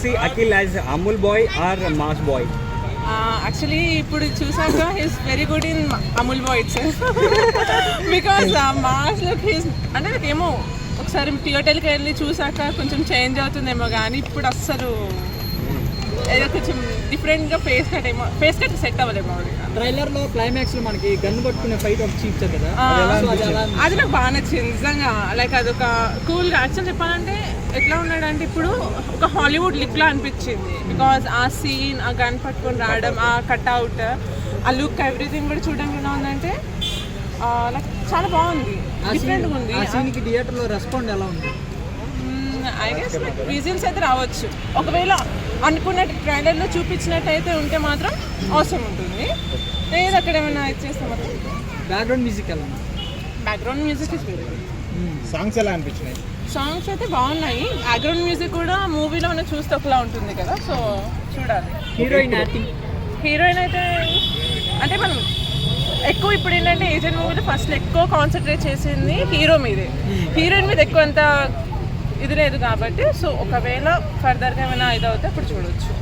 see Akhil as Amul boy or Mass boy? Actually ఇప్పుడు చూసాక he's very good in Amul boy itself because mass look he's అంటే నాకేమో ఒకసారి థియేటర్కి వెళ్ళి చూసాక కొంచెం చేంజ్ అవుతుందేమో కానీ ఇప్పుడు అస్సలు ఏదో కొంచెం డిఫరెంట్గా ఫేస్ కట్ సెట్ అవ్వలేమో. ట్రైలర్లో క్లైమాక్స్లో మనకి గన్ పట్టుకునే ఫైట్ ఒక చూపించారు కదా, అది నాకు బాగా నచ్చింది నిజంగా. లైక్ అదొక కూల్గా యాక్చువల్ చెప్పాలంటే ఎట్లా ఉన్నాడంటే ఇప్పుడు ఒక హాలీవుడ్ లిక్లా అనిపించింది. బికాజ్ ఆ సీన్, ఆ గన్ పట్టుకొని రావడం, ఆ కట్అవుట్, ఆ లుక్, ఎవ్రీథింగ్ కూడా చూడడానికి ఎలా ఉందంటే లైక్ చాలా బాగుంది, డిఫరెంట్గా ఉంది. ఆ సీన్కి థియేటర్లో రెస్పాండ్ ఎలా ఉంది? ఐ గెస్ విజిల్స్ అయితే రావచ్చు. ఒకవేళ అనుకున్నట్టు ట్రైలర్లో చూపించినట్టయితే ఉంటే మాత్రం అవసరం ఉంటుంది. లేదు అక్కడ ఏమైనా ఇచ్చేస్తే మాత్రం. బ్యాక్గ్రౌండ్ మ్యూజిక్ ఎలా ఉంది? Background music is very good. Songs ఎలా అనిపించినాయి? సాంగ్స్ అయితే బాగున్నాయి. బ్యాక్గ్రౌండ్ మ్యూజిక్ కూడా మూవీలో మనం చూస్తే ఒకలా ఉంటుంది కదా, సో చూడాలి. Heroine acting? హీరోయిన్ అయితే అంటే మనం ఎక్కువ ఇప్పుడు ఏంటంటే ఏజెంట్ మూవీలో ఫస్ట్ ఎక్కువ కాన్సన్ట్రేట్ చేసింది హీరో మీదే, హీరోయిన్ మీద ఎక్కువ అంత ఇది లేదు కాబట్టి, సో ఒకవేళ ఫర్దర్గా ఏమైనా ఇది అవుతే అప్పుడు చూడవచ్చు.